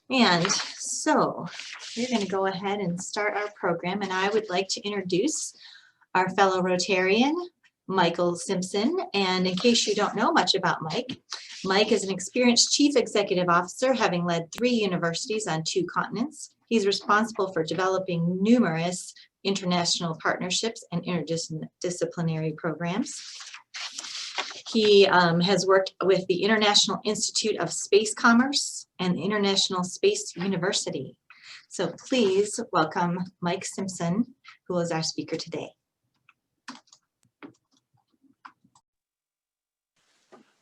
And so we're going to go ahead and start our program, and I would like to introduce our fellow Rotarian, Michael Simpson. And in case you don't know much about Mike, Mike is an experienced Chief Executive Officer, having led 3 universities on 2 continents. He's responsible for developing numerous international partnerships and interdisciplinary programs. He has worked with the International Institute of Space Commerce and the International Space University. So please welcome Mike Simpson, who is our speaker today.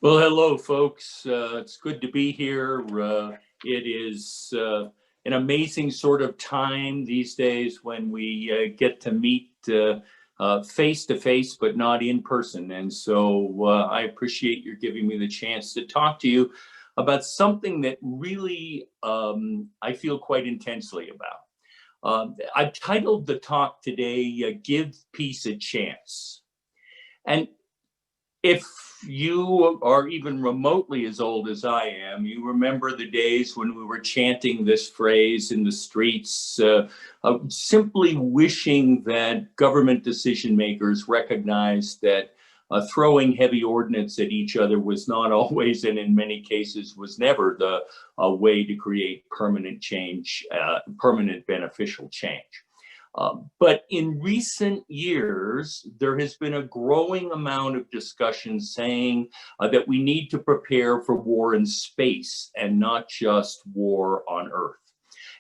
Well, hello, folks. It's good to be here. It is an amazing sort of time these days when we get to meet face to face, but not in person. And so I appreciate your giving me the chance to talk to you about something that really I feel quite intensely about. I've titled the talk today, Give Peace a Chance. And if you are even remotely as old as I am, you remember the days when we were chanting this phrase in the streets, simply wishing that government decision makers recognized that throwing heavy ordnance at each other was not always, and in many cases was never, the way to create permanent change, permanent beneficial change. But in recent years, there has been a growing amount of discussion saying that we need to prepare for war in space and not just war on Earth.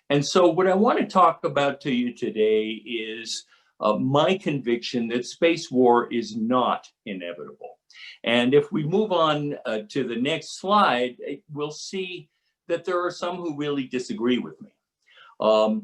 And so what I want to talk about to you today is my conviction that space war is not inevitable. And if we move on to the next slide, we'll see that there are some who really disagree with me.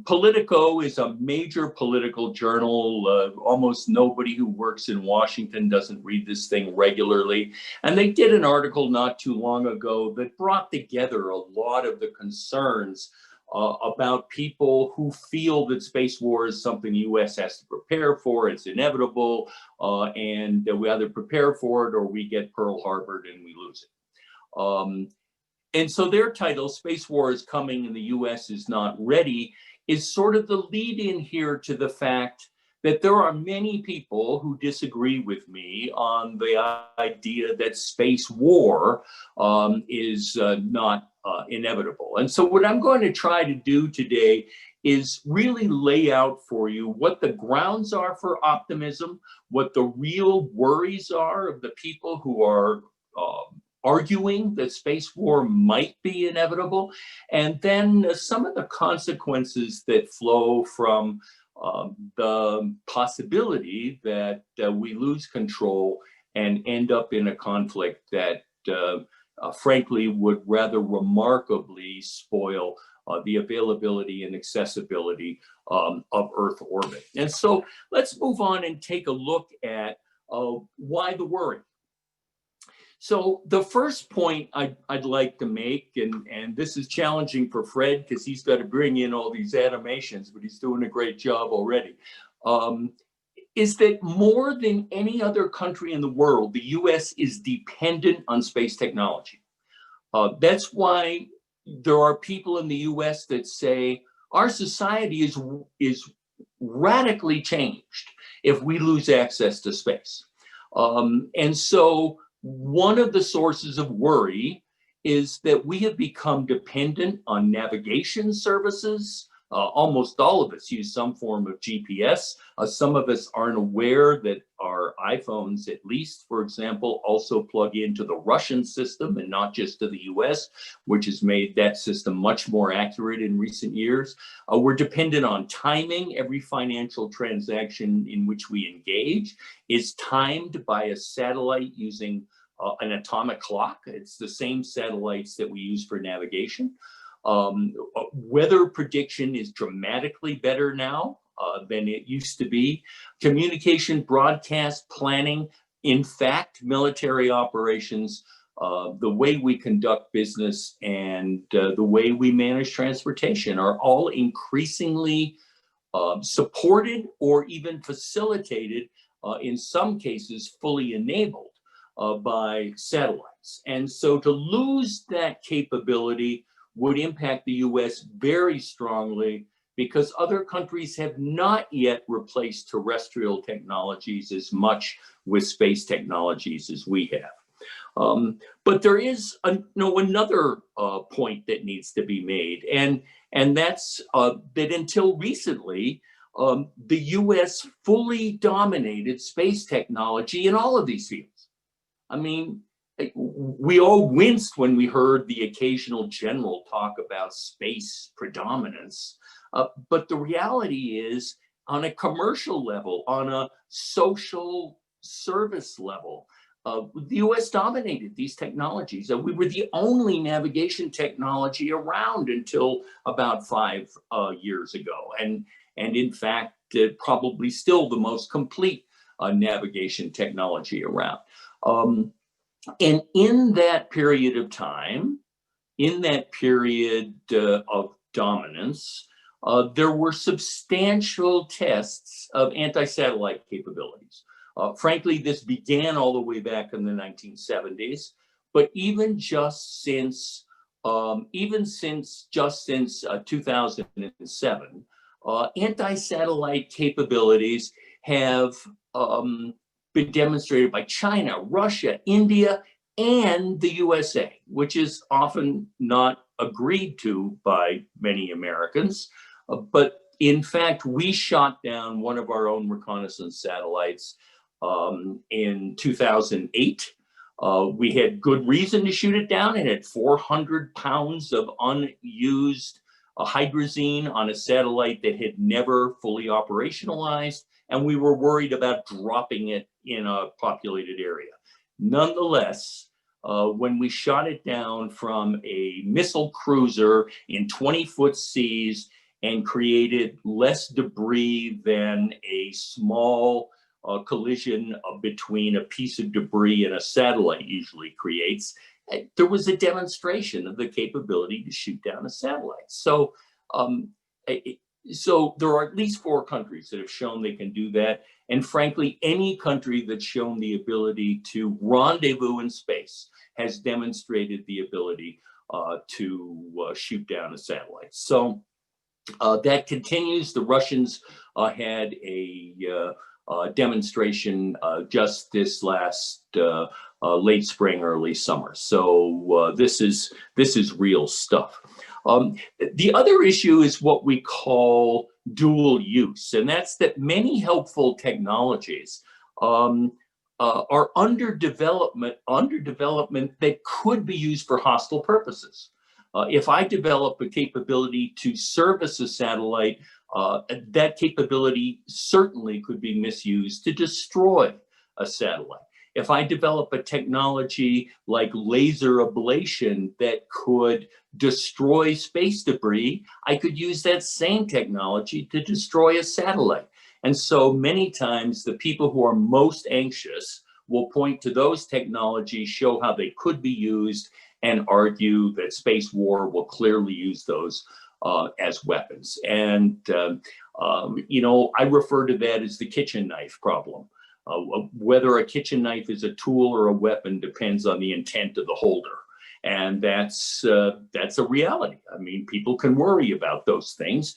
Politico is a major political journal. Almost nobody who works in Washington doesn't read this thing regularly. And they did an article not too long ago that brought together a lot of the concerns about people who feel that space war is something the US has to prepare for, it's inevitable, and we either prepare for it or we get Pearl Harbored and we lose it. And so their title, Space War is Coming and the US is Not Ready, is sort of the lead in here to the fact that there are many people who disagree with me on the idea that space war is not inevitable. And so what I'm going to try to do today is really lay out for you what the grounds are for optimism, what the real worries are of the people who are arguing that space war might be inevitable, and then some of the consequences that flow from the possibility that we lose control and end up in a conflict that frankly would rather remarkably spoil the availability and accessibility of Earth orbit. And so let's move on and take a look at why the worry. So the first point I'd like to make, and this is challenging for Fred because he's got to bring in all these animations, but he's doing a great job already, is that more than any other country in the world, the US is dependent on space technology. That's why there are people in the US that say our society is radically changed if we lose access to space. And so one of the sources of worry is that we have become dependent on navigation services. Almost all of us use some form of GPS. Some of us aren't aware that our iPhones, at least, for example, also plug into the Russian system and not just to the US, which has made that system much more accurate in recent years. We're dependent on timing. Every financial transaction in which we engage is timed by a satellite using an atomic clock. It's the same satellites that we use for navigation. Weather prediction is dramatically better now than it used to be. Communication, broadcast, planning, in fact, military operations, the way we conduct business and the way we manage transportation are all increasingly supported or even facilitated, in some cases fully enabled by satellites. And so to lose that capability would impact the US very strongly because other countries have not yet replaced terrestrial technologies as much with space technologies as we have. But there is another point that needs to be made, and that's that until recently, the US fully dominated space technology in all of these fields. I mean, we all winced when we heard the occasional general talk about space predominance. But the reality is, on a commercial level, on a social service level, the US dominated these technologies. We were the only navigation technology around until about 5 years ago. And in fact, probably still the most complete navigation technology around. And in that period of time, in that period of dominance, there were substantial tests of anti-satellite capabilities. Frankly, this began all the way back in the 1970s, but even just since 2007, anti-satellite capabilities have been demonstrated by China, Russia, India, and the USA, which is often not agreed to by many Americans. But in fact, we shot down one of our own reconnaissance satellites in 2008. We had good reason to shoot it down. It had 400 pounds of unused hydrazine on a satellite that had never fully operationalized, and we were worried about dropping it in a populated area. Nonetheless, when we shot it down from a missile cruiser in 20-foot seas and created less debris than a small collision between a piece of debris and a satellite usually creates, there was a demonstration of the capability to shoot down a satellite. So, so there are at least 4 countries that have shown they can do that. And frankly, any country that's shown the ability to rendezvous in space has demonstrated the ability to shoot down a satellite. So that continues. The Russians had a demonstration just this last late spring, early summer. So this is real stuff. The other issue is what we call dual use, and that's that many helpful technologies are under development that could be used for hostile purposes. If I develop a capability to service a satellite, that capability certainly could be misused to destroy a satellite. If I develop a technology like laser ablation that could destroy space debris, I could use that same technology to destroy a satellite. And so many times the people who are most anxious will point to those technologies, show how they could be used, and argue that space war will clearly use those as weapons. And, you know, I refer to that as the kitchen knife problem. Whether a kitchen knife is a tool or a weapon depends on the intent of the holder. And that's a reality. I mean, people can worry about those things,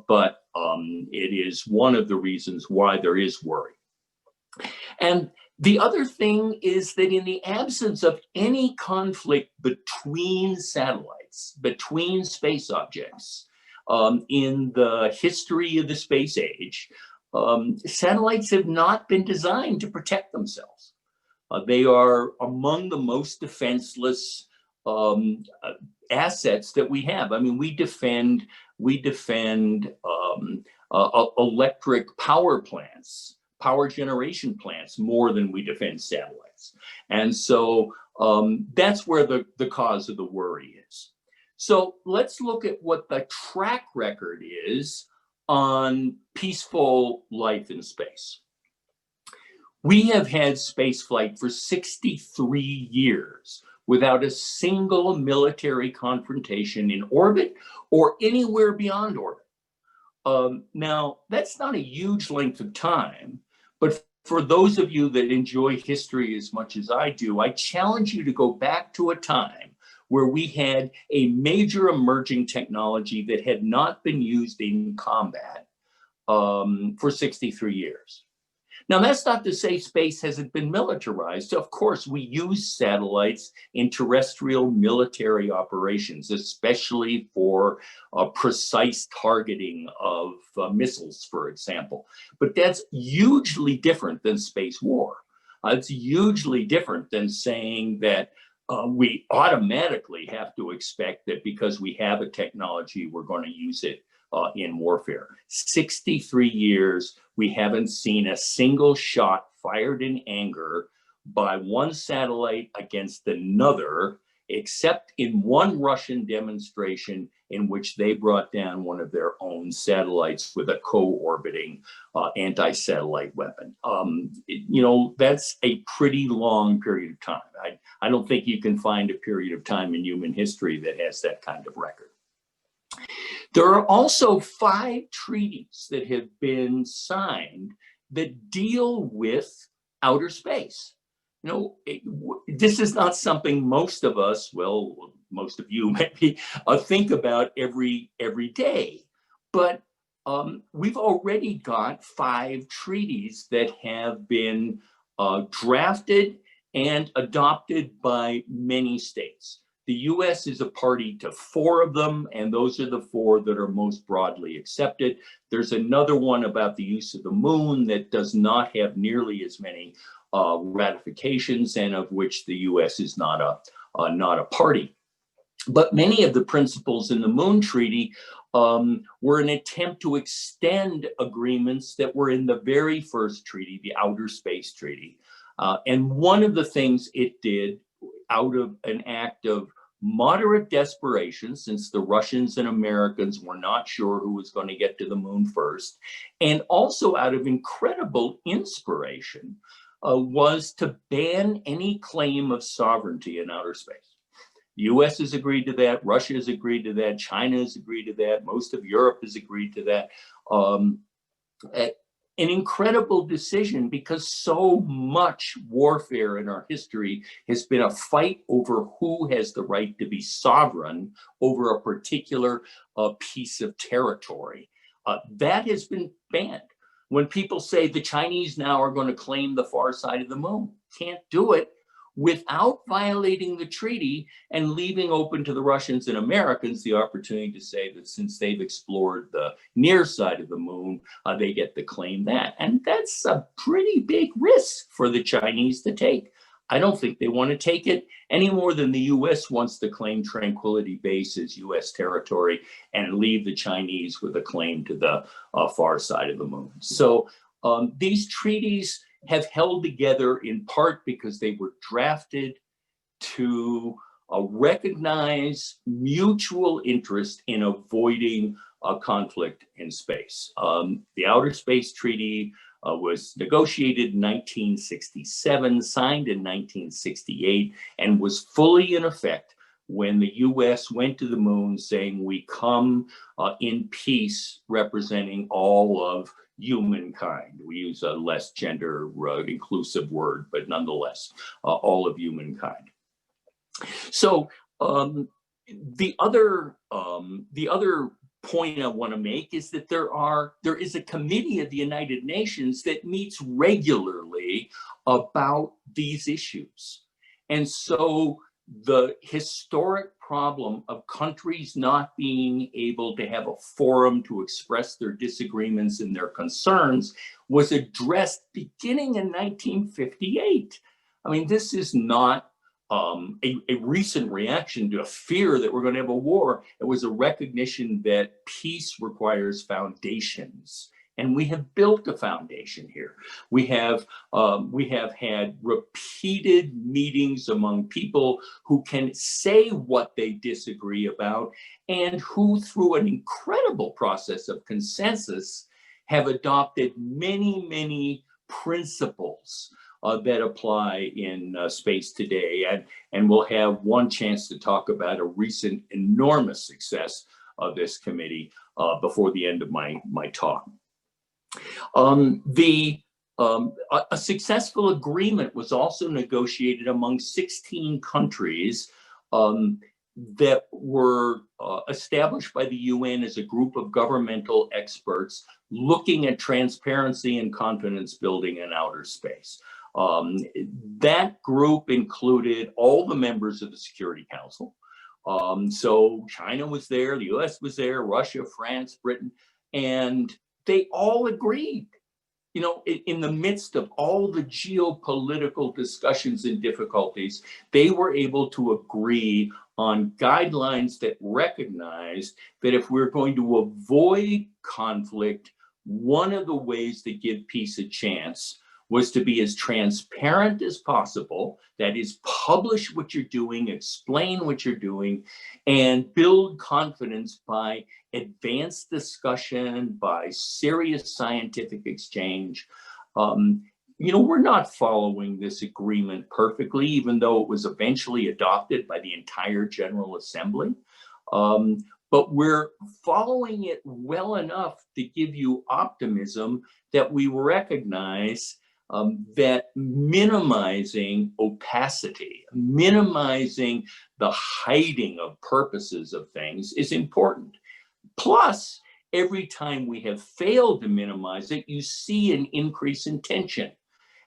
but it is one of the reasons why there is worry. And the other thing is that in the absence of any conflict between satellites, between space objects, in the history of the space age, satellites have not been designed to protect themselves. They are among the most defenseless assets that we have. I mean, we defend electric power plants, power generation plants, more than we defend satellites. And so that's where the cause of the worry is. So let's look at what the track record is on peaceful life in space. We have had space flight for 63 years without a single military confrontation in orbit or anywhere beyond orbit. Now, that's not a huge length of time, but for those of you that enjoy history as much as I do, I challenge you to go back to a time where we had a major emerging technology that had not been used in combat for 63 years. Now, that's not to say space hasn't been militarized. Of course, we use satellites in terrestrial military operations, especially for precise targeting of missiles, for example. But that's hugely different than space war. It's hugely different than saying that we automatically have to expect that because we have a technology, we're going to use it in warfare. 63 years, we haven't seen a single shot fired in anger by one satellite against another, except in one Russian demonstration in which they brought down one of their own satellites with a co-orbiting anti-satellite weapon. You know, that's a pretty long period of time. I don't think you can find a period of time in human history that has that kind of record. There are also 5 treaties that have been signed that deal with outer space. You know, this is not something most of us, well, most of you maybe, think about every day. But we've already got 5 treaties that have been drafted and adopted by many states. The US is a party to 4 of them, and those are the 4 that are most broadly accepted. There's another one about the use of the moon that does not have nearly as many ratifications, and of which the US is not a party. But many of the principles in the Moon Treaty were an attempt to extend agreements that were in the very first treaty, the Outer Space Treaty. And one of the things it did out of an act of moderate desperation, since the Russians and Americans were not sure who was going to get to the moon first, and also out of incredible inspiration, was to ban any claim of sovereignty in outer space. The US has agreed to that, Russia has agreed to that, China has agreed to that, most of Europe has agreed to that. An incredible decision, because so much warfare in our history has been a fight over who has the right to be sovereign over a particular piece of territory. That has been banned. When people say the Chinese now are going to claim the far side of the moon, can't do it without violating the treaty and leaving open to the Russians and Americans the opportunity to say that since they've explored the near side of the moon, they get to claim that. And that's a pretty big risk for the Chinese to take. I don't think they want to take it any more than the US wants to claim Tranquility Base as US territory and leave the Chinese with a claim to the far side of the moon. So these treaties have held together in part because they were drafted to recognize mutual interest in avoiding a conflict in space. The Outer Space Treaty was negotiated in 1967, signed in 1968, and was fully in effect when the US went to the moon, saying we come in peace, representing all of humankind. We use a less gender inclusive word, but nonetheless, all of humankind. So the other point I want to make is that there is a committee of the United Nations that meets regularly about these issues. And so the historic problem of countries not being able to have a forum to express their disagreements and their concerns was addressed beginning in 1958. I mean, this is not a recent reaction to a fear that we're going to have a war. It was a recognition that peace requires foundations. And we have built a foundation here. We have had repeated meetings among people who can say what they disagree about and who, through an incredible process of consensus, have adopted many, many principles that apply in space today. And we'll have one chance to talk about a recent enormous success of this committee before the end of my talk. A successful agreement was also negotiated among 16 countries that were established by the UN as a group of governmental experts looking at transparency and confidence building in outer space. That group included all the members of the Security Council. So China was there, the US was there, Russia, France, Britain, and they all agreed. You know, in the midst of all the geopolitical discussions and difficulties, they were able to agree on guidelines that recognized that if we're going to avoid conflict, one of the ways to give peace a chance was to be as transparent as possible. That is, publish what you're doing, explain what you're doing, and build confidence by advanced discussion, by serious scientific exchange. You know, we're not following this agreement perfectly, even though it was eventually adopted by the entire General Assembly. But we're following it well enough to give you optimism that we recognize that minimizing opacity, minimizing the hiding of purposes of things is important. Plus, every time we have failed to minimize it, you see an increase in tension.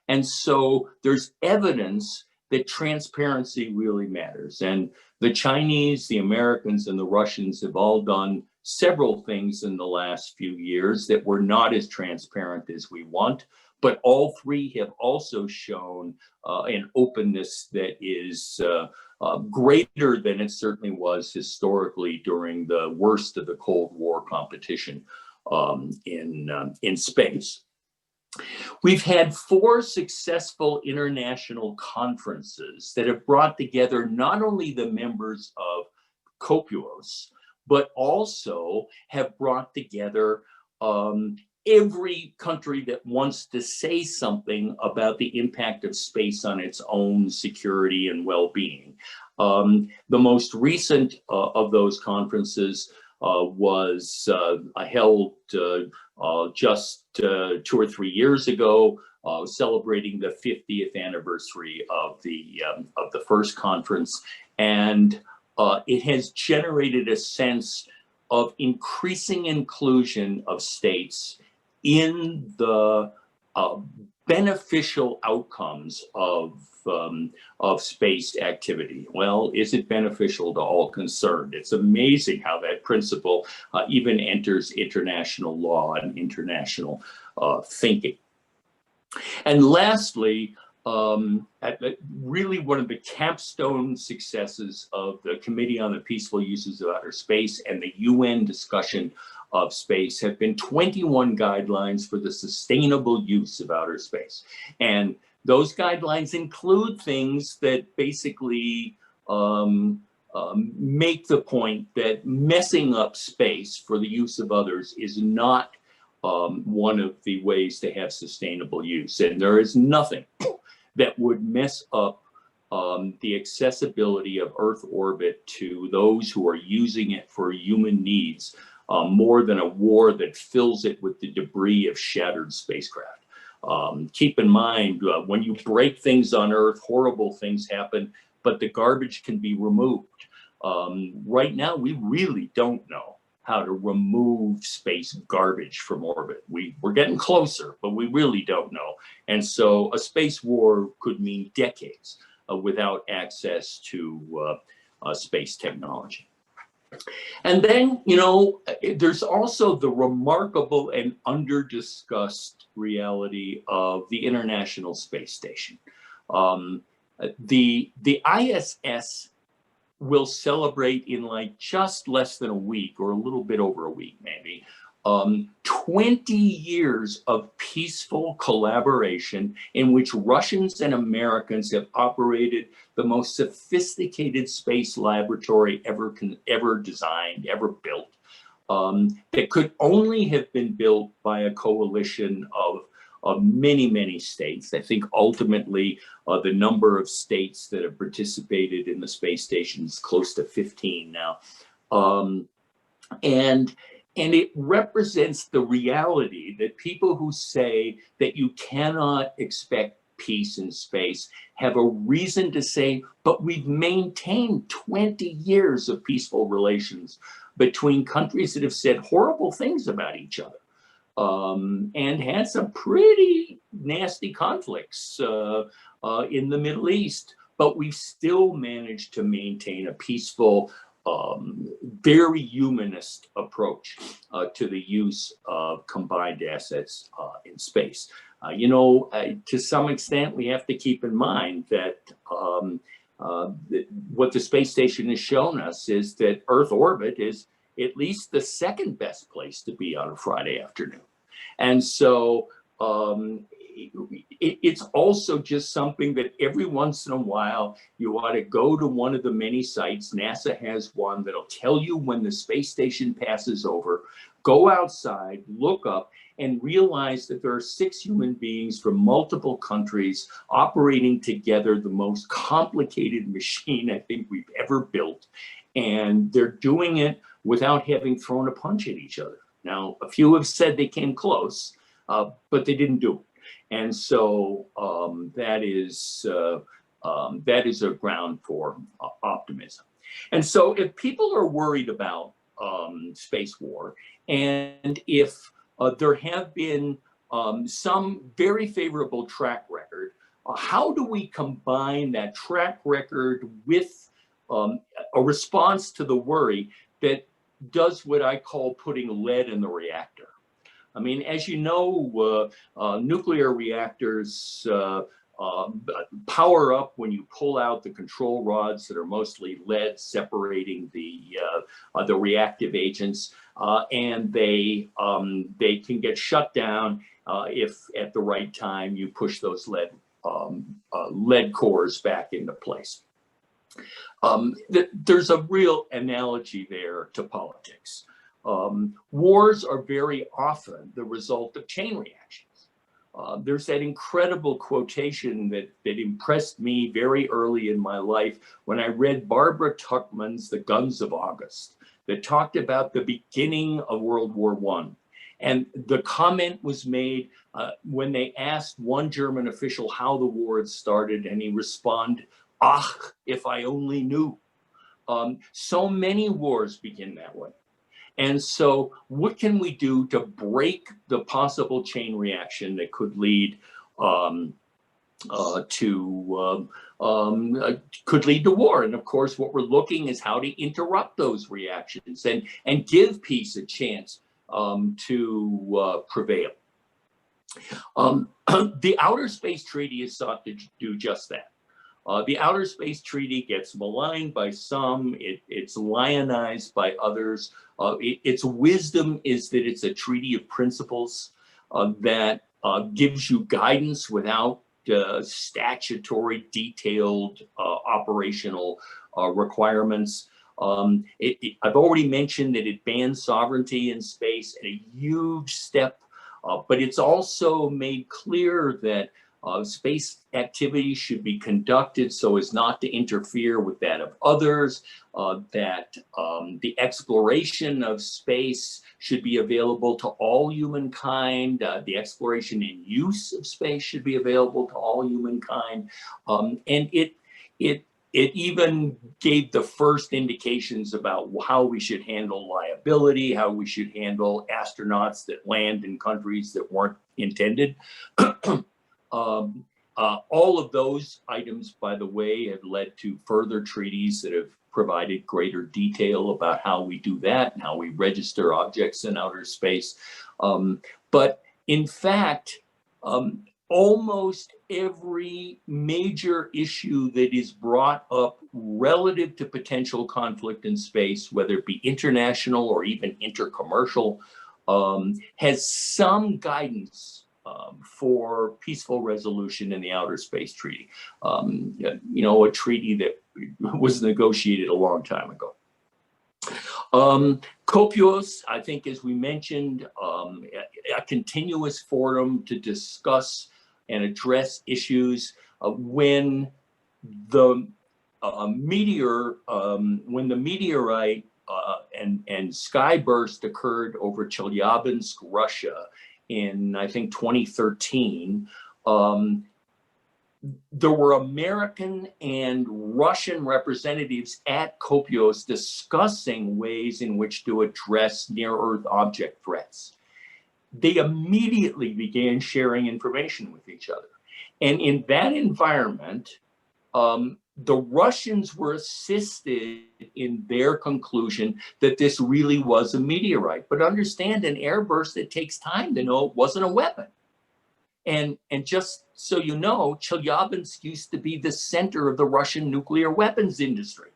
And so there's evidence that transparency really matters. And the Chinese, the Americans, and the Russians have all done several things in the last few years that were not as transparent as we want. But all three have also shown an openness that is greater than it certainly was historically during the worst of the Cold War competition in space. We've had 4 successful international conferences that have brought together not only the members of COPUOS, but also have brought together every country that wants to say something about the impact of space on its own security and well-being. The most recent of those conferences was held just 2 or 3 years ago, celebrating the 50th anniversary of the first conference, and it has generated a sense of increasing inclusion of states in the beneficial outcomes of space activity. Well, is it beneficial to all concerned? It's amazing how that principle even enters international law and international thinking. And lastly, really one of the capstone successes of the Committee on the Peaceful Uses of Outer Space and the UN discussion of space have been 21 guidelines for the sustainable use of outer space. And those guidelines include things that basically make the point that messing up space for the use of others is not one of the ways to have sustainable use. And there is nothing that would mess up the accessibility of Earth orbit to those who are using it for human needs more than a war that fills it with the debris of shattered spacecraft. Keep in mind, when you break things on Earth, horrible things happen, but the garbage can be removed. Right now, we really don't know how to remove space garbage from orbit. We're getting closer, but we really don't know. And so a space war could mean decades without access to space technology. And then, you know, there's also the remarkable and under-discussed reality of the International Space Station. The ISS will celebrate in like just less than a week, or a little bit over a week maybe, 20 years of peaceful collaboration in which Russians and Americans have operated the most sophisticated space laboratory ever designed, ever built, that could only have been built by a coalition of many, many states. I think ultimately the number of states that have participated in the space station is close to 15 now. And it represents the reality that people who say that you cannot expect peace in space have a reason to say, but we've maintained 20 years of peaceful relations between countries that have said horrible things about each other, and had some pretty nasty conflicts in the Middle East. But we've still managed to maintain a peaceful, very humanist approach to the use of combined assets in space. To some extent, we have to keep in mind that what the space station has shown us is that Earth orbit is at least the second best place to be on a Friday afternoon. And so it's also just something that every once in a while you ought to go to one of the many sites. NASA has one that'll tell you when the space station passes over. Go outside, look up, and realize that there are 6 human beings from multiple countries operating together the most complicated machine I think we've ever built. And they're doing it without having thrown a punch at each other. Now, a few have said they came close, but they didn't do it. And so that is a ground for optimism. And so if people are worried about space war, and if there have been some very favorable track record, how do we combine that track record with a response to the worry that does what I call putting lead in the reactor? I mean, as you know, nuclear reactors power up when you pull out the control rods that are mostly lead, separating the reactive agents, and they can get shut down if at the right time you push those lead cores back into place. There's a real analogy there to politics. Wars are very often the result of chain reactions. There's that incredible quotation that impressed me very early in my life when I read Barbara Tuchman's The Guns of August, that talked about the beginning of World War I. And the comment was made when they asked one German official how the war had started, and he responded, "Ach, if I only knew." So many wars begin that way. And so what can we do to break the possible chain reaction that could lead could lead to war? And of course, what we're looking is how to interrupt those reactions and give peace a chance to prevail. The Outer Space Treaty is sought to do just that. The Outer Space Treaty gets maligned by some, it's lionized by others. Its wisdom is that it's a treaty of principles that gives you guidance without statutory, detailed operational requirements. I've already mentioned that it bans sovereignty in space, a huge step, but it's also made clear that space activities should be conducted so as not to interfere with that of others, that the exploration of space should be available to all humankind, the exploration and use of space should be available to all humankind, and it even gave the first indications about how we should handle liability, how we should handle astronauts that land in countries that weren't intended. All of those items, by the way, have led to further treaties that have provided greater detail about how we do that and how we register objects in outer space. But in fact, almost every major issue that is brought up relative to potential conflict in space, whether it be international or even intercommercial, has some guidance for peaceful resolution in the Outer Space Treaty. A treaty that was negotiated a long time ago. COPUOS, I think, as we mentioned, a continuous forum to discuss and address issues when the meteorite and sky burst occurred over Chelyabinsk, Russia, in I think 2013. there were American and Russian representatives at Kopios discussing ways in which to address near-Earth object threats. They immediately began sharing information with each other. And in that environment, the Russians were assisted in their conclusion that this really was a meteorite. But understand, an airburst, it takes time to know it wasn't a weapon. And just so you know, Chelyabinsk used to be the center of the Russian nuclear weapons industry.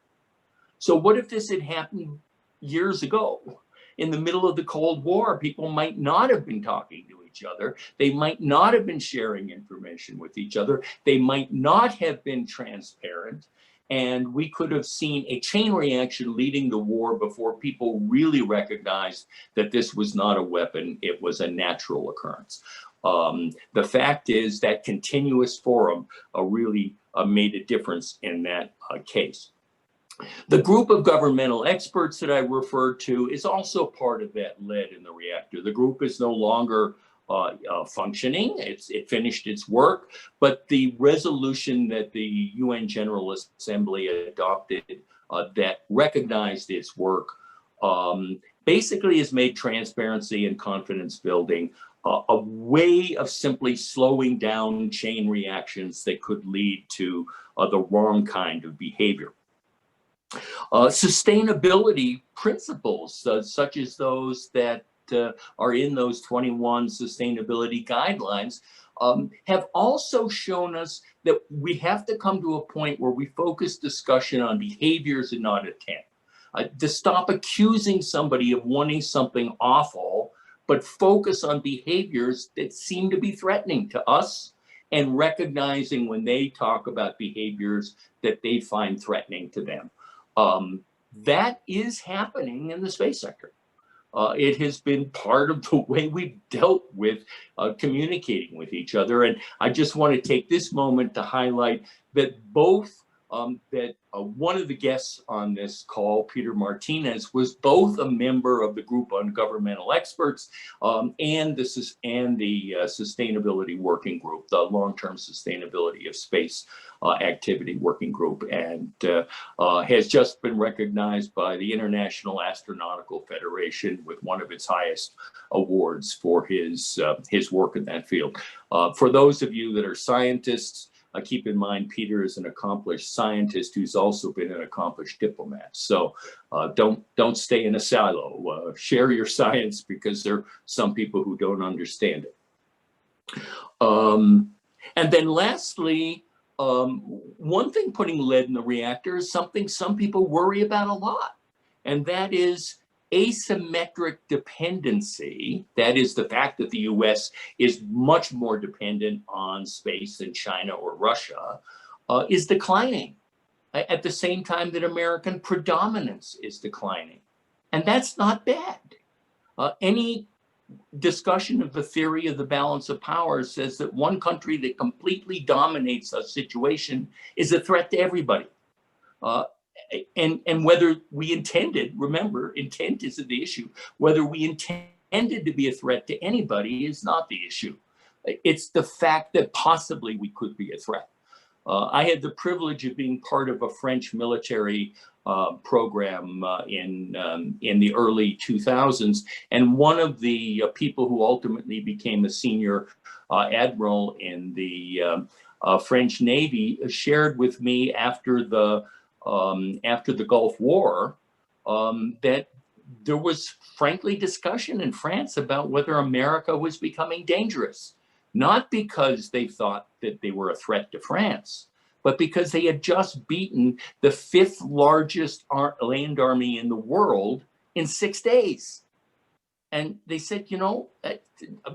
So what if this had happened years ago? In the middle of the Cold War, people might not have been talking to each other. They might not have been sharing information with each other. They might not have been transparent. And we could have seen a chain reaction leading the war before people really recognized that this was not a weapon, it was a natural occurrence. The fact is that continuous forum really made a difference in that case. The group of governmental experts that I referred to is also part of that lead in the reactor. The group is no longer functioning. It finished its work, but the resolution that the UN General Assembly adopted that recognized its work basically has made transparency and confidence building a way of simply slowing down chain reactions that could lead to the wrong kind of behavior. Sustainability principles, such as those that are in those 21 sustainability guidelines, have also shown us that we have to come to a point where we focus discussion on behaviors and not intent. To stop accusing somebody of wanting something awful, but focus on behaviors that seem to be threatening to us, and recognizing when they talk about behaviors that they find threatening to them. That is happening in the space sector. It has been part of the way we've dealt with communicating with each other. And I just want to take this moment to highlight that one of the guests on this call, Peter Martinez, was both a member of the group on governmental experts and the sustainability working group, the long-term sustainability of space activity working group, and has just been recognized by the International Astronautical Federation with one of its highest awards for his work in that field. For those of you that are scientists, keep in mind, Peter is an accomplished scientist who's also been an accomplished diplomat. So don't stay in a silo. Share your science, because there are some people who don't understand it. And then lastly, one thing putting lead in the reactor is something some people worry about a lot, and that is asymmetric dependency. That is the fact that the US is much more dependent on space than China or Russia, is declining at the same time that American predominance is declining. And that's not bad. Any discussion of the theory of the balance of power says that one country that completely dominates a situation is a threat to everybody. And whether we intended, remember, intent isn't the issue. Whether we intended to be a threat to anybody is not the issue. It's the fact that possibly we could be a threat. I had the privilege of being part of a French military program in the early 2000s. And one of the people who ultimately became a senior admiral in the French Navy shared with me after the Gulf War that there was frankly discussion in France about whether America was becoming dangerous, not because they thought that they were a threat to France, but because they had just beaten the 5th largest land army in the world in 6 days. And they said, you know,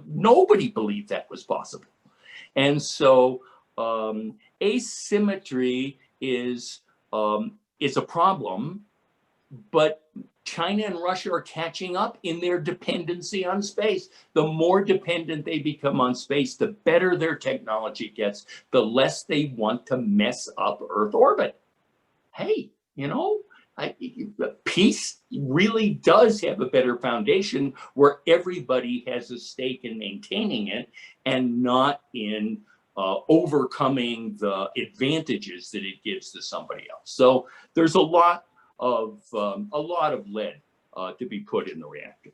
nobody believed that was possible. And so asymmetry is a problem, but China and Russia are catching up in their dependency on space. The more dependent they become on space, the better their technology gets, the less they want to mess up Earth orbit. Hey, you know, peace really does have a better foundation where everybody has a stake in maintaining it, and not in overcoming the advantages that it gives to somebody else. So there's a lot of lead to be put in the reactor.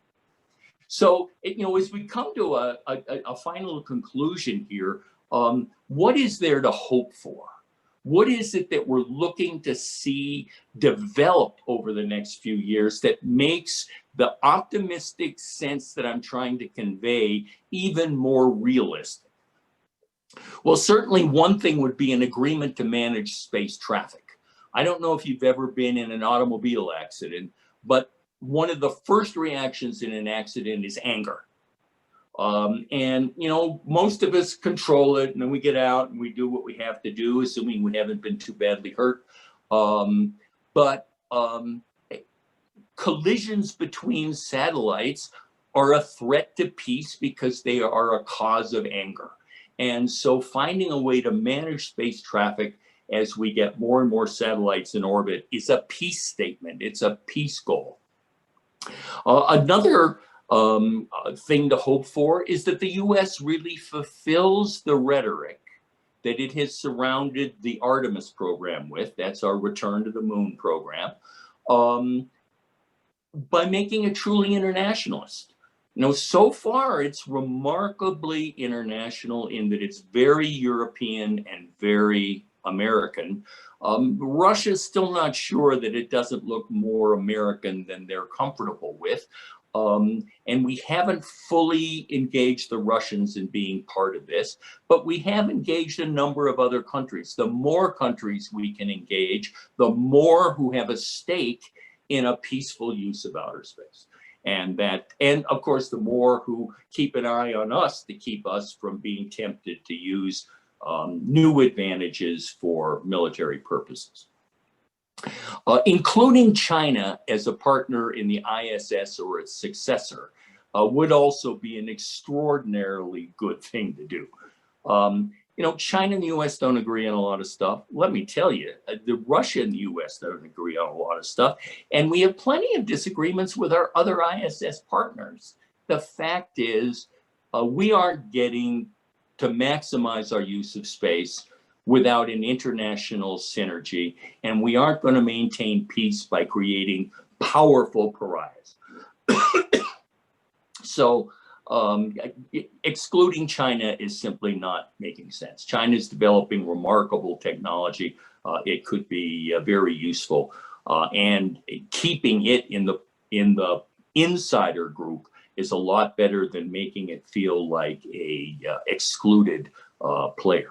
So, as we come to a final conclusion here, what is there to hope for? What is it that we're looking to see develop over the next few years that makes the optimistic sense that I'm trying to convey even more realistic? Well, certainly one thing would be an agreement to manage space traffic. I don't know if you've ever been in an automobile accident, but one of the first reactions in an accident is anger. And most of us control it, and then we get out and we do what we have to do, assuming we haven't been too badly hurt. But collisions between satellites are a threat to peace because they are a cause of anger. And so finding a way to manage space traffic as we get more and more satellites in orbit is a peace statement. It's a peace goal. Another thing to hope for is that the U.S. really fulfills the rhetoric that it has surrounded the Artemis program with. That's our return to the moon program, by making it truly internationalist. So far it's remarkably international in that it's very European and very American. Russia's still not sure that it doesn't look more American than they're comfortable with. And we haven't fully engaged the Russians in being part of this, but we have engaged a number of other countries. The more countries we can engage, the more who have a stake in a peaceful use of outer space. And of course, the more who keep an eye on us to keep us from being tempted to use new advantages for military purposes. Including China as a partner in the ISS or its successor would also be an extraordinarily good thing to do. China and the US don't agree on a lot of stuff. Let me tell you, the Russia and the US don't agree on a lot of stuff. And we have plenty of disagreements with our other ISS partners. The fact is, we aren't getting to maximize our use of space without an international synergy, and we aren't going to maintain peace by creating powerful pariahs. So excluding China is simply not making sense. China is developing remarkable technology. It could be very useful, and keeping it in the insider group is a lot better than making it feel like a excluded player.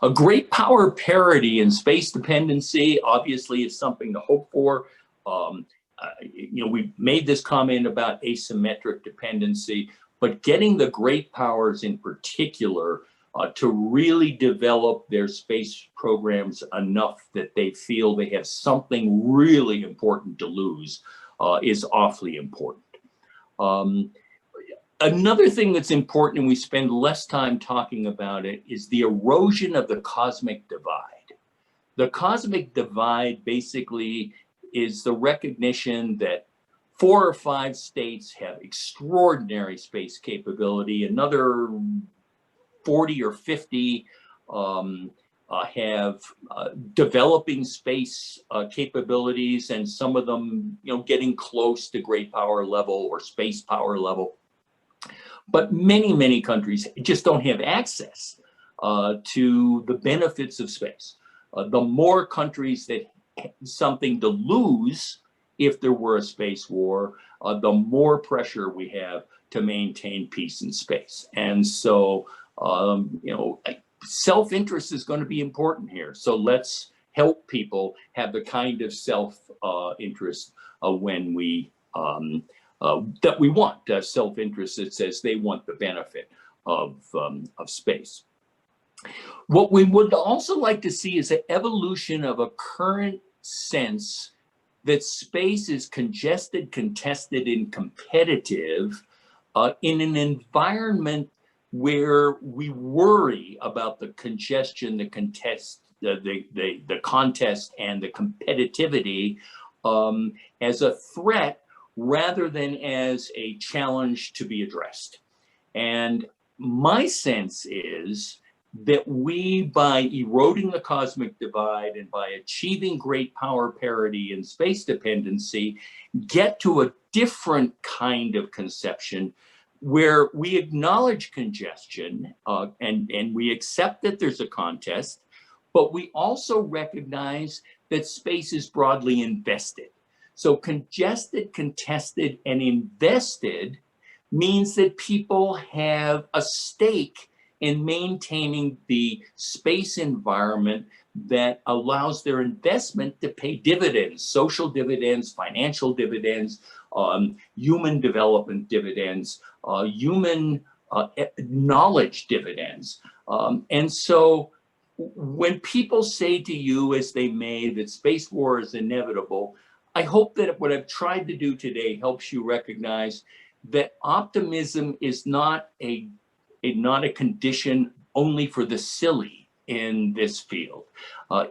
A great power parity and space dependency obviously is something to hope for. We made this comment about asymmetric dependency, but getting the great powers in particular to really develop their space programs enough that they feel they have something really important to lose is awfully important. Another thing that's important, and we spend less time talking about it, is the erosion of the cosmic divide. The cosmic divide basically is the recognition that 4 or 5 states have extraordinary space capability. Another 40 or 50 have developing space capabilities, and some of them, getting close to great power level or space power level. But many, many countries just don't have access to the benefits of space. The more countries that have something to lose if there were a space war, the more pressure we have to maintain peace in space. And so, self-interest is going to be important here. So let's help people have the kind of self-interest when we that we want, self-interest that says they want the benefit of space. What we would also like to see is an evolution of a current sense that space is congested, contested, and competitive in an environment where we worry about the congestion, the contest, the contest, and the competitivity as a threat rather than as a challenge to be addressed. And my sense is that we, by eroding the cosmic divide and by achieving great power parity and space dependency, get to a different kind of conception where we acknowledge congestion and we accept that there's a contest, but we also recognize that space is broadly invested. So congested, contested, and invested means that people have a stake in maintaining the space environment that allows their investment to pay dividends, social dividends, financial dividends, human development dividends, human knowledge dividends. And so when people say to you, as they may, that space war is inevitable, I hope that what I've tried to do today helps you recognize that optimism is not a condition only for the silly in this field.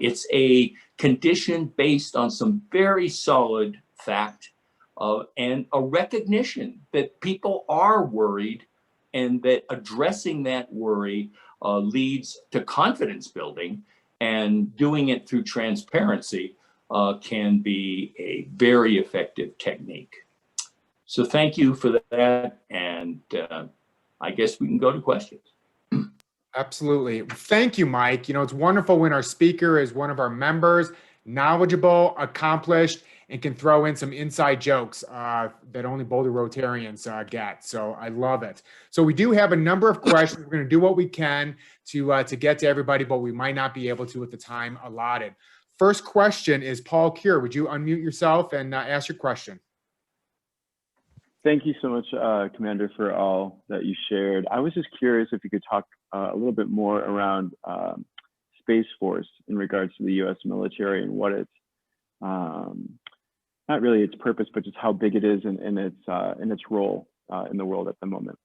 It's a condition based on some very solid fact and a recognition that people are worried, and that addressing that worry leads to confidence building, and doing it through transparency can be a very effective technique. So thank you for that, and I guess we can go to questions. Absolutely. Thank you, Mike. You know, it's wonderful when our speaker is one of our members, knowledgeable, accomplished, and can throw in some inside jokes that only Boulder Rotarians get. So I love it. So we do have a number of questions. We're going to do what we can to get to everybody, but we might not be able to at the time allotted. First question is Paul Cure. Would you unmute yourself and ask your question? Thank you so much, Commander, for all that you shared. I was just curious if you could talk a little bit more around Space Force in regards to the U.S. military and what it's, not really its purpose, but just how big it is in its role in the world at the moment.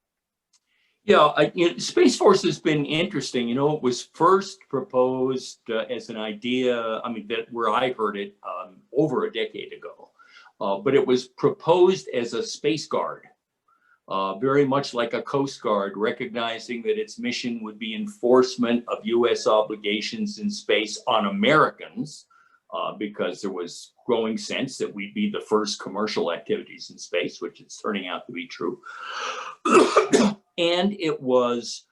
Yeah, Space Force has been interesting. You know, it was first proposed as an idea, I mean, where I heard it over a decade ago. But it was proposed as a space guard, very much like a Coast Guard, recognizing that its mission would be enforcement of U.S. obligations in space on Americans, because there was growing sense that we'd be the first commercial activities in space, which is turning out to be true. And it was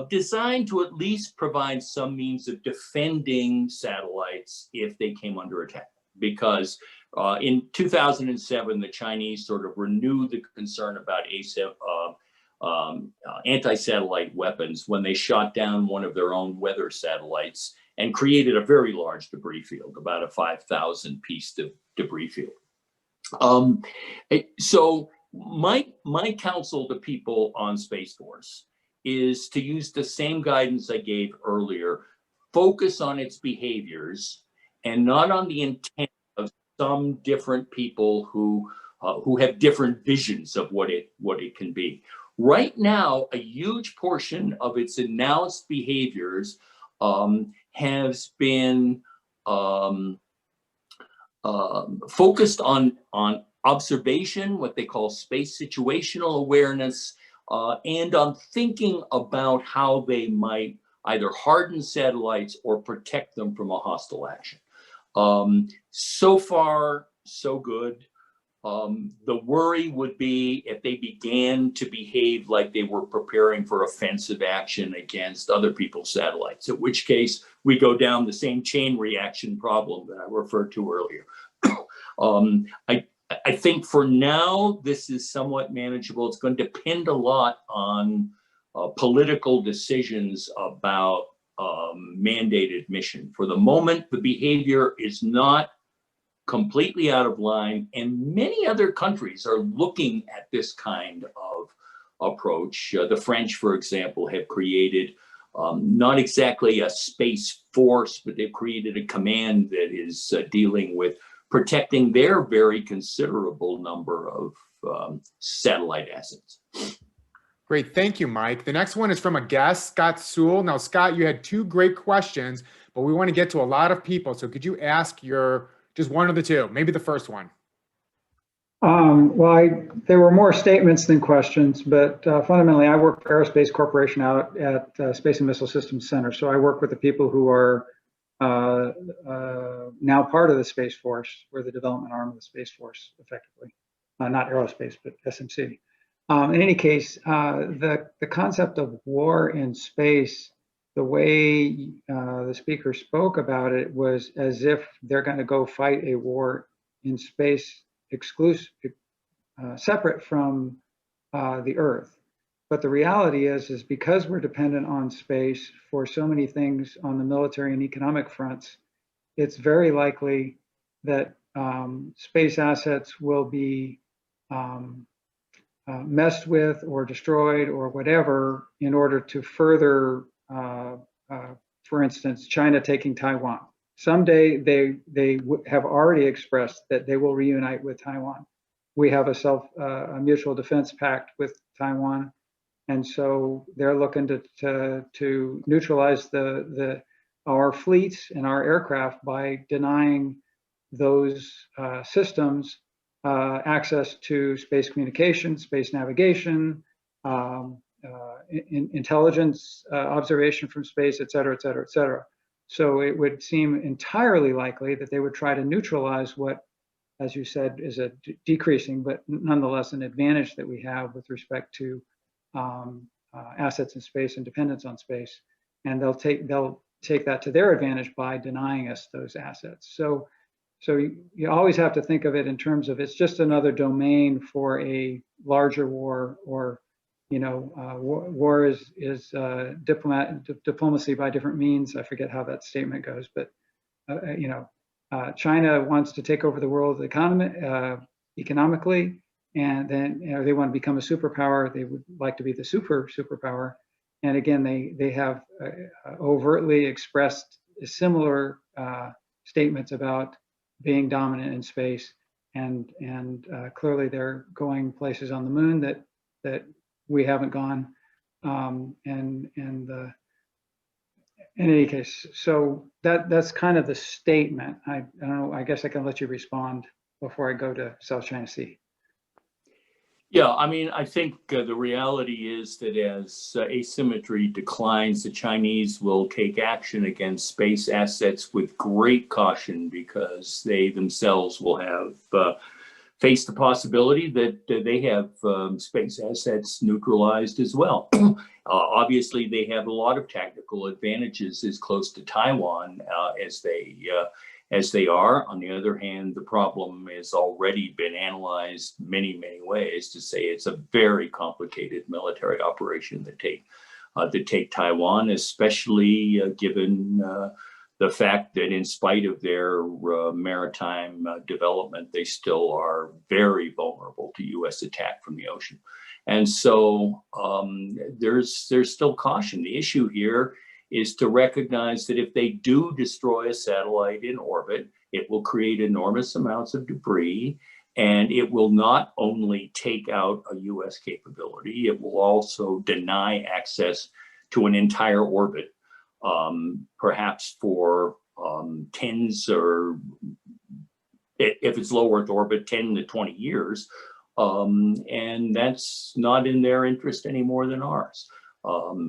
designed to at least provide some means of defending satellites if they came under attack, because in 2007, the Chinese sort of renewed the concern about anti-satellite weapons when they shot down one of their own weather satellites and created a very large debris field, about a 5,000 piece debris field. So my counsel to people on Space Force is to use the same guidance I gave earlier, focus on its behaviors and not on the intent of some different people who have different visions of what it can be. Right now, a huge portion of its announced behaviors has been focused on observation, what they call space situational awareness, and on thinking about how they might either harden satellites or protect them from a hostile action. So far, so good. The worry would be if they began to behave like they were preparing for offensive action against other people's satellites, in which case we go down the same chain reaction problem that I referred to earlier. I think for now, this is somewhat manageable. It's going to depend a lot on political decisions about mandated mission. For the moment, the behavior is not completely out of line, and many other countries are looking at this kind of approach. The French, for example, have created not exactly a space force, but they've created a command that is dealing with protecting their very considerable number of satellite assets. Great, thank you, Mike. The next one is from a guest, Scott Sewell. Now, Scott, you had two great questions, but we want to get to a lot of people. So could you ask just one of the two, maybe the first one? There were more statements than questions, but fundamentally, I work for Aerospace Corporation out at Space and Missile Systems Center. So I work with the people who are now part of the Space Force. We're the development arm of the Space Force, effectively. Not aerospace, but SMC. In any case, the concept of war in space, the way the speaker spoke about it was as if they're going to go fight a war in space separate from the Earth. But the reality is because we're dependent on space for so many things on the military and economic fronts, it's very likely that space assets will be messed with or destroyed or whatever in order to further, for instance, China taking Taiwan. Someday they have already expressed that they will reunite with Taiwan. We have a mutual defense pact with Taiwan, and so they're looking to neutralize our fleets and our aircraft by denying those systems access to space communication, space navigation, intelligence observation from space, et cetera, et cetera, et cetera. So it would seem entirely likely that they would try to neutralize what, as you said, is a decreasing, but nonetheless an advantage that we have with respect to assets in space and dependence on space. And they'll take that to their advantage by denying us those assets. So you always have to think of it in terms of it's just another domain for a larger war, or war is diplomacy by different means. I forget how that statement goes, but China wants to take over the world economically, and then they want to become a superpower. They would like to be the superpower, and again, they have overtly expressed similar statements about being dominant in space, and clearly they're going places on the moon that we haven't gone, in any case, so that's kind of the statement. I don't know, I guess I can let you respond before I go to South China Sea. Yeah, I mean, I think the reality is that as asymmetry declines, the Chinese will take action against space assets with great caution, because they themselves will have faced the possibility that they have space assets neutralized as well. Obviously, they have a lot of tactical advantages as close to Taiwan as they are. On the other hand, the problem has already been analyzed many ways to say it's a very complicated military operation to take Taiwan, especially given the fact that in spite of their maritime development, they still are very vulnerable to U.S. attack from the ocean. And so there's still caution. The issue here is to recognize that if they do destroy a satellite in orbit, it will create enormous amounts of debris, and it will not only take out a U.S. capability, it will also deny access to an entire orbit, perhaps for tens, or if it's low Earth orbit, 10 to 20 years. And that's not in their interest any more than ours.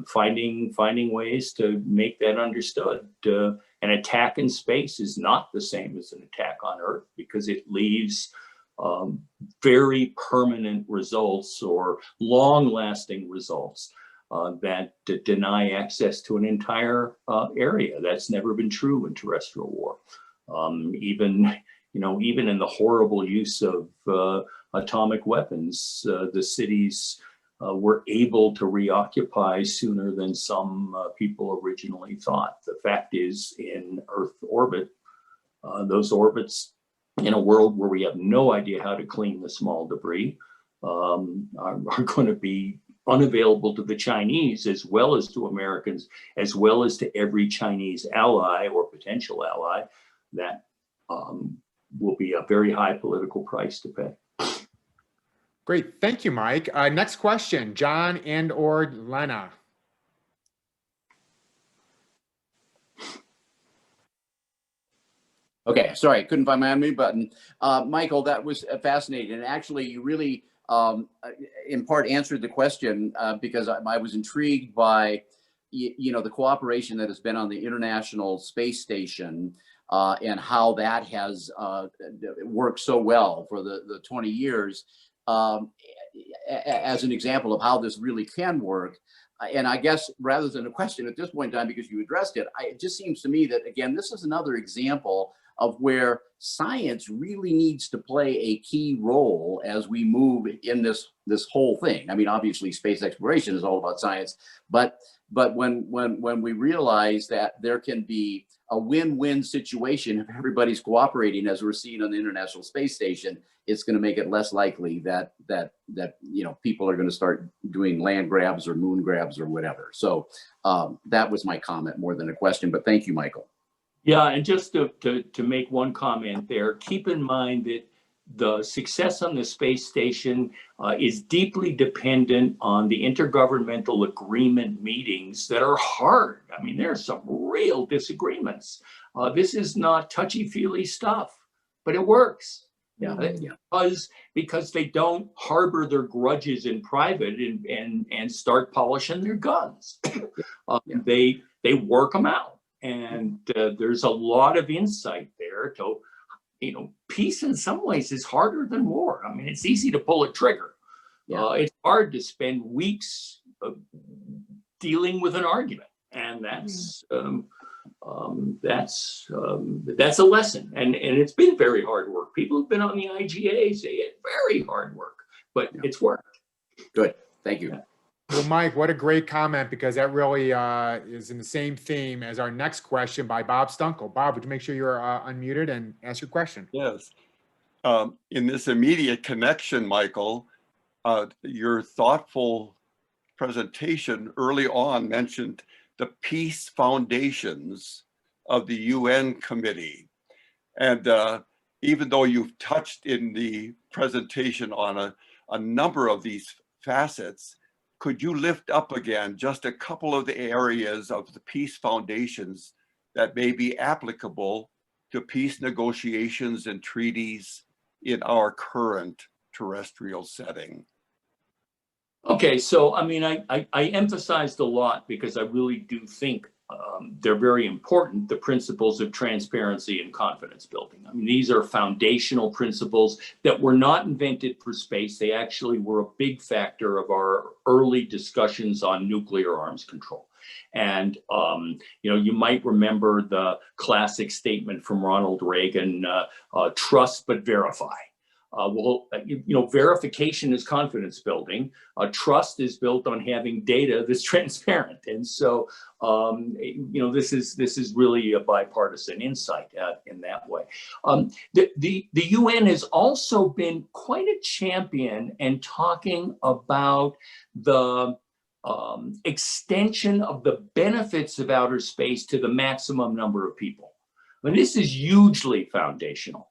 Finding ways to make that understood. An attack in space is not the same as an attack on Earth, because it leaves very permanent results or long-lasting results that deny access to an entire area. That's never been true in terrestrial war. Even in the horrible use of atomic weapons, the cities were able to reoccupy sooner than some people originally thought. The fact is, in Earth orbit, those orbits, in a world where we have no idea how to clean the small debris, are going to be unavailable to the Chinese, as well as to Americans, as well as to every Chinese ally or potential ally. That will be a very high political price to pay. Great. Thank you, Mike. Next question, John and/or Lena. Okay, sorry, couldn't find my unmute button. Michael, that was fascinating. And actually, you really, in part, answered the question because I was intrigued by, the cooperation that has been on the International Space Station and how that has worked so well for the 20 years as an example of how this really can work. And I guess rather than a question at this point in time, because you addressed it, it just seems to me that, again, this is another example of where science really needs to play a key role as we move in this whole thing. I mean, obviously, space exploration is all about science, but when we realize that there can be a win-win situation if everybody's cooperating, as we're seeing on the International Space Station, it's going to make it less likely that people are going to start doing land grabs or moon grabs or whatever. So that was my comment more than a question. But thank you, Michael. Yeah, and just to make one comment there, keep in mind that the success on the space station is deeply dependent on the intergovernmental agreement meetings that are hard. I mean, there are some real disagreements. This is not touchy-feely stuff, but it works. Yeah. Because they don't harbor their grudges in private and start polishing their guns. They work them out. And there's a lot of insight there to, peace in some ways is harder than war. I mean, it's easy to pull a trigger. It's hard to spend weeks dealing with an argument. And that's a lesson. And it's been very hard work. People who've been on the IGA say it's very hard work, but it's worked. Good. Thank you. Well, Mike, what a great comment, because that really is in the same theme as our next question by Bob Stunkel. Bob, would you make sure you're unmuted and ask your question? Yes. In this immediate connection, Michael, your thoughtful presentation early on mentioned the peace foundations of the UN committee. And even though you've touched in the presentation on a number of these facets, could you lift up again just a couple of the areas of the peace foundations that may be applicable to peace negotiations and treaties in our current terrestrial setting? Okay, so I mean, I emphasized a lot because I really do think they're very important, the principles of transparency and confidence building. I mean, these are foundational principles that were not invented for space. They actually were a big factor of our early discussions on nuclear arms control. And, you might remember the classic statement from Ronald Reagan, trust but verify. Verification is confidence building. Trust is built on having data that's transparent. And so, this is really a bipartisan insight in that way. The UN has also been quite a champion in talking about the extension of the benefits of outer space to the maximum number of people. I mean, this is hugely foundational.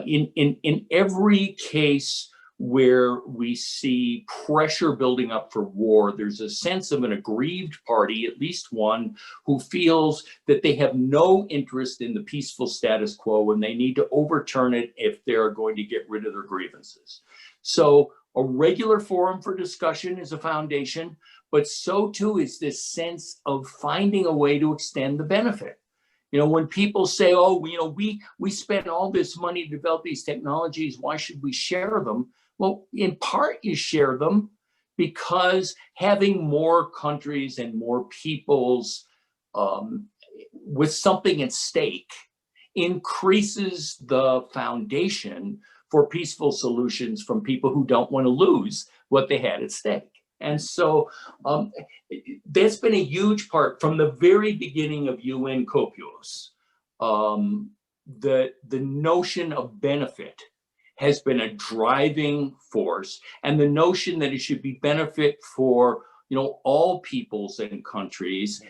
In every case where we see pressure building up for war, there's a sense of an aggrieved party, at least one, who feels that they have no interest in the peaceful status quo and they need to overturn it if they're going to get rid of their grievances. So a regular forum for discussion is a foundation, but so too is this sense of finding a way to extend the benefit. When people say, we spent all this money to develop these technologies, why should we share them? Well, in part, you share them because having more countries and more peoples with something at stake increases the foundation for peaceful solutions from people who don't want to lose what they had at stake. And so that's been a huge part from the very beginning of UN COPUOS. The notion of benefit has been a driving force, and the notion that it should be benefit for all peoples and countries,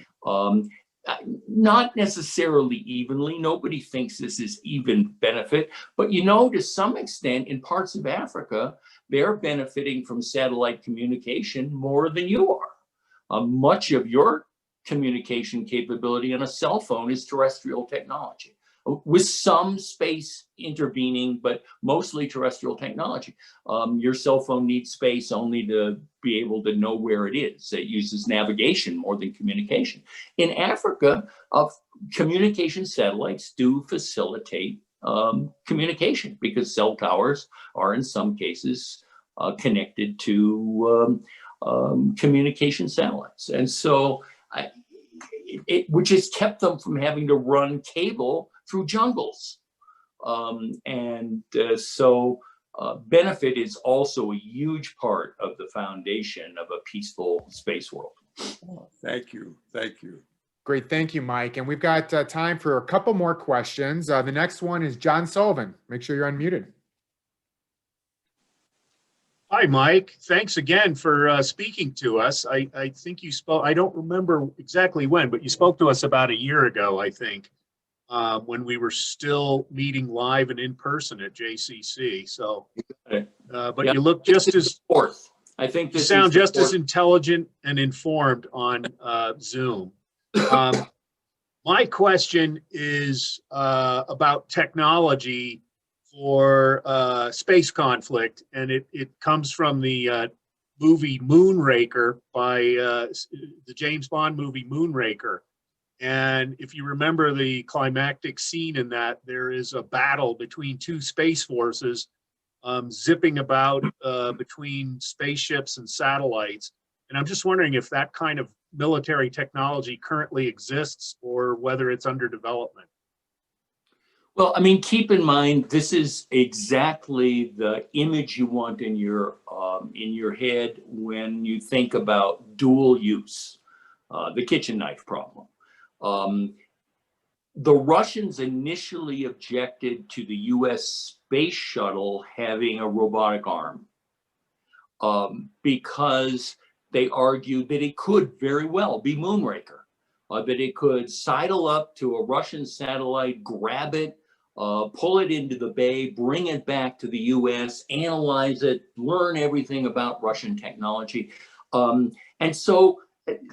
not necessarily evenly. Nobody thinks this is even benefit, but to some extent in parts of Africa, they're benefiting from satellite communication more than you are. Much of your communication capability on a cell phone is terrestrial technology. with some space intervening, but mostly terrestrial technology. Your cell phone needs space only to be able to know where it is. It uses navigation more than communication. In Africa, communication satellites do facilitate communication because cell towers are in some cases connected to communication satellites. And so which has kept them from having to run cable through jungles. So benefit is also a huge part of the foundation of a peaceful space world. Thank you. Thank you. Great. Thank you, Mike. And we've got time for a couple more questions. The next one is John Sullivan. Make sure you're unmuted. Hi, Mike. Thanks again for speaking to us. I think you spoke, I don't remember exactly when, but you spoke to us about a year ago, I think, when we were still meeting live and in person at JCC. So, but Yeah. You look just as, I think you this sound is the just as fourth. intelligent and informed on Zoom. My question is about technology for space conflict, and it comes from the movie Moonraker by the James Bond movie Moonraker. And if you remember the climactic scene in that, there is a battle between two space forces zipping about between spaceships and satellites. And I'm just wondering if that kind of military technology currently exists or whether it's under development. Well, I mean, keep in mind, this is exactly the image you want in your head when you think about dual use, the kitchen knife problem. The Russians initially objected to the US space shuttle having a robotic arm because they argued that it could very well be Moonraker, that it could sidle up to a Russian satellite, grab it, pull it into the bay, bring it back to the US, analyze it, learn everything about Russian technology. And so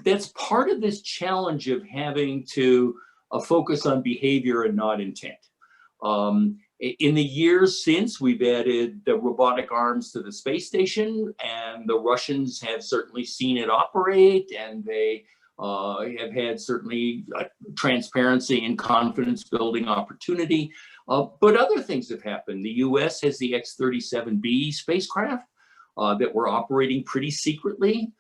that's part of this challenge of having to focus on behavior and not intent. In the years since, we've added the robotic arms to the space station, and the Russians have certainly seen it operate, and they have had certainly transparency and confidence building opportunity. But other things have happened. The US has the X-37B spacecraft that we're operating pretty secretly,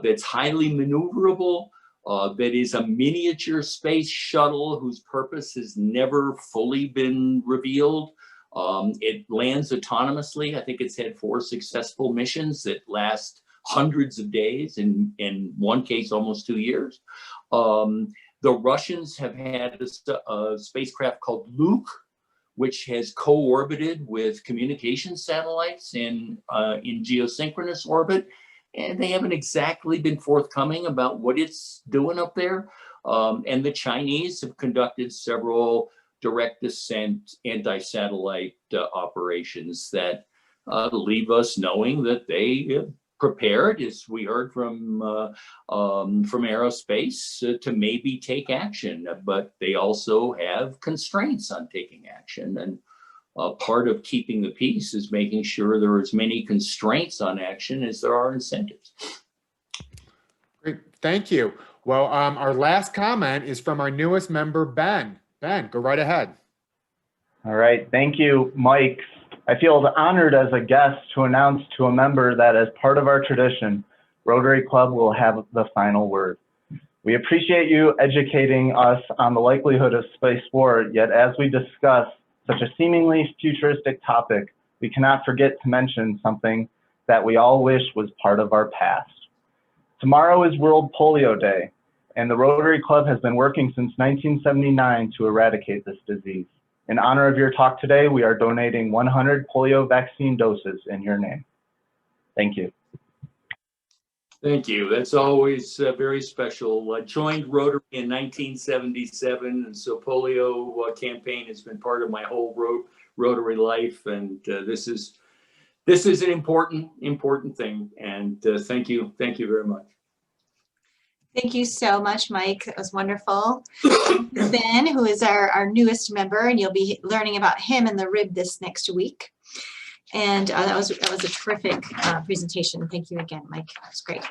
that's highly maneuverable, that is a miniature space shuttle whose purpose has never fully been revealed. It lands autonomously. I think it's had 4 successful missions that last hundreds of days, in one case, almost 2 years. The Russians have had a spacecraft called Luke, which has co-orbited with communication satellites in geosynchronous orbit. And they haven't exactly been forthcoming about what it's doing up there. And the Chinese have conducted several direct descent anti-satellite operations that leave us knowing that they prepared, as we heard from aerospace, to maybe take action, but they also have constraints on taking action. And part of keeping the peace is making sure there are as many constraints on action as there are incentives. Great. Thank you. Well, our last comment is from our newest member, Ben. Ben, go right ahead. All right. Thank you, Mike. I feel honored as a guest to announce to a member that as part of our tradition, Rotary Club will have the final word. We appreciate you educating us on the likelihood of space sport, yet as we discuss such a seemingly futuristic topic, we cannot forget to mention something that we all wish was part of our past. Tomorrow is World Polio Day, and the Rotary Club has been working since 1979 to eradicate this disease. In honor of your talk today, we are donating 100 polio vaccine doses in your name. Thank you. Thank you. That's always very special. I joined Rotary in 1977, and so polio campaign has been part of my whole Rotary life. And this is an important thing. And thank you very much. Thank you so much, Mike. That was wonderful. Ben, who is our newest member, and you'll be learning about him and the rib this next week. And that was a terrific presentation. Thank you again, Mike. That was great.